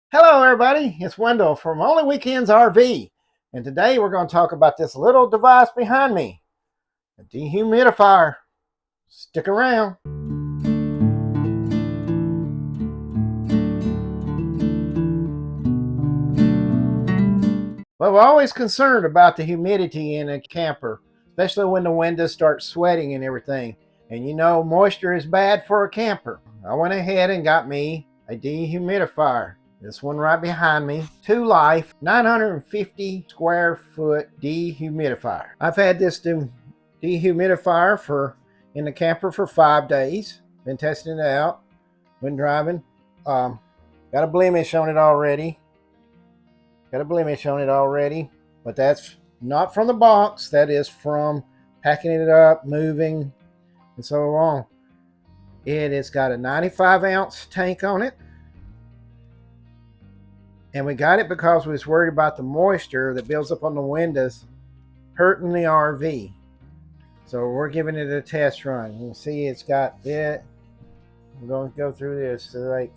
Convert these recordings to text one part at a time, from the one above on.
Hello everybody, it's Wendell from Only Weekends RV, and today we're going to talk about this little device behind me, a dehumidifier. Stick around. Well, we're always concerned about the humidity in a camper, especially when the windows start sweating and everything. And you know, moisture is bad for a camper. I went ahead and got me a dehumidifier. This one right behind me, Tolife 950 square foot dehumidifier. I've had this dehumidifier in the camper for 5 days. Been testing it out, been driving. Got a blemish on it already. But that's not from the box. That is from packing it up, moving, and so on. It has got a 95-ounce tank on it. And we got it because we was worried about the moisture that builds up on the windows hurting the RV. So we're giving it a test run. You can see it's got it. I'm going to go through this so like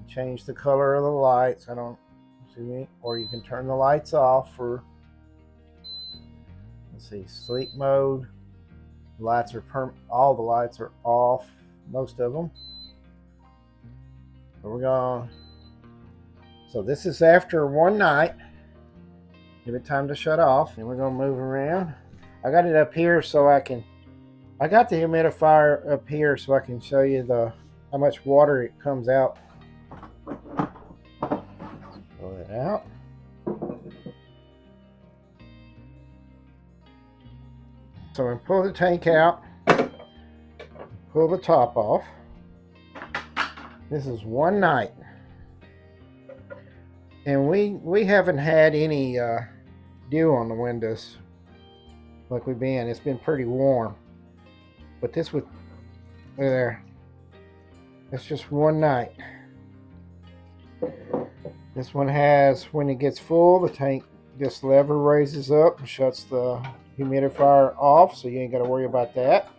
change the color of the lights. I don't see it, or you can turn the lights off for, let's see, sleep mode. Lights are all the lights are off, most of them. So this is after one night. Give it time to shut off, and we're gonna move around. I got it up here so I got the humidifier up here so I can show you how much water it comes out. Pull it out. So I'm gonna pull the tank out, pull the top off. This is one night, and we haven't had any dew on the windows like we've been. It's been pretty warm, but this was there. It's just one night. This one has, when it gets full, the tank, this lever raises up and shuts the humidifier off, so you ain't got to worry about that.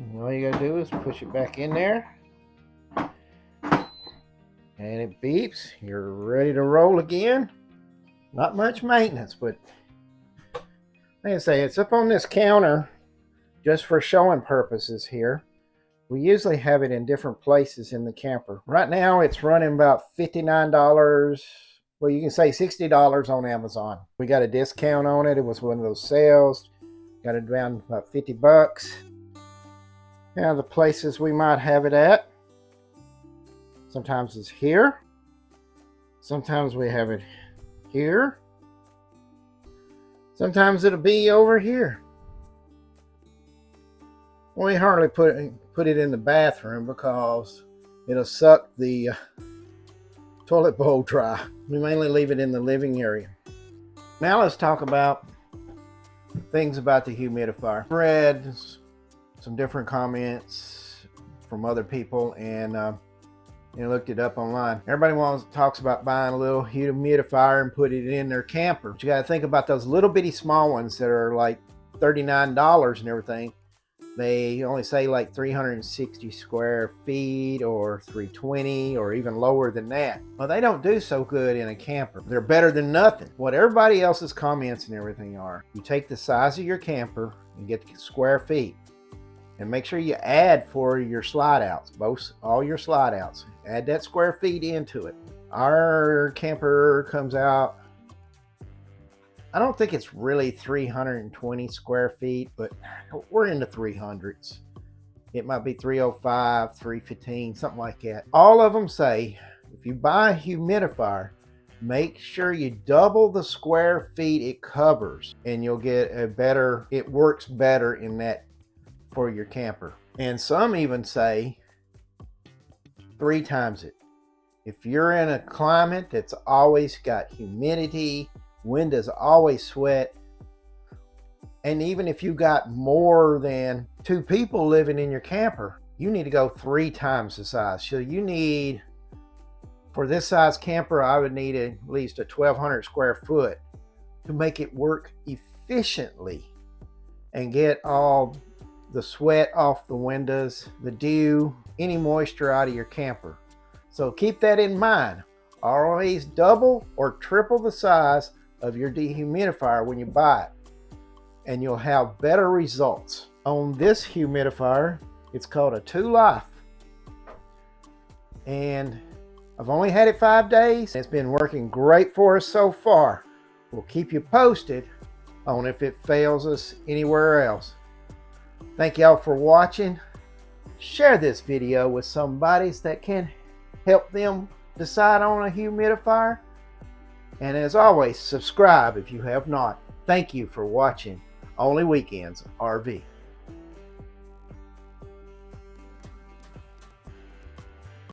And all you gotta do is push it back in there, and it beeps. You're ready to roll again. Not much maintenance, but like I say, it's up on this counter just for showing purposes here. We usually have it in different places in the camper. Right now it's running about $59. Well, you can say $60 on Amazon. We got a discount on it. It was one of those sales. Got it down about 50 bucks. Now the places we might have it at, sometimes it's here, sometimes we have it here, sometimes it'll be over here. We hardly put it in the bathroom because it'll suck the toilet bowl dry. We mainly leave it in the living area. Now let's talk about things about the humidifier. Read some different comments from other people, and looked it up online. Everybody talks about buying a little humidifier and put it in their camper. But you got to think about those little bitty small ones that are like $39 and everything. They only say like 360 square feet or 320 or even lower than that. Well, they don't do so good in a camper. They're better than nothing. What everybody else's comments and everything are, you take the size of your camper and get the square feet. And make sure you add for your slide outs, all your slide outs. Add that square feet into it. Our camper comes out, I don't think it's really 320 square feet, but we're in the 300s. It might be 305, 315, something like that. All of them say, if you buy a humidifier, make sure you double the square feet it covers, and you'll get it works better in that for your camper. And some even say 3 times it. If you're in a climate that's always got humidity, windows always sweat, and even if you got more than 2 people living in your camper, you need to go 3 times the size. So you need, for this size camper, I would need at least a 1,200 square foot to make it work efficiently and get all the sweat off the windows, the dew, any moisture out of your camper. So keep that in mind. Always double or triple the size of your dehumidifier when you buy it, and you'll have better results. On this humidifier, it's called a Tolife, and I've only had it 5 days. It's been working great for us so far. We'll keep you posted on if it fails us anywhere else. Thank y'all for watching. Share this video with somebody that can help them decide on a humidifier. And as always, subscribe if you have not. Thank you for watching Only Weekends RV.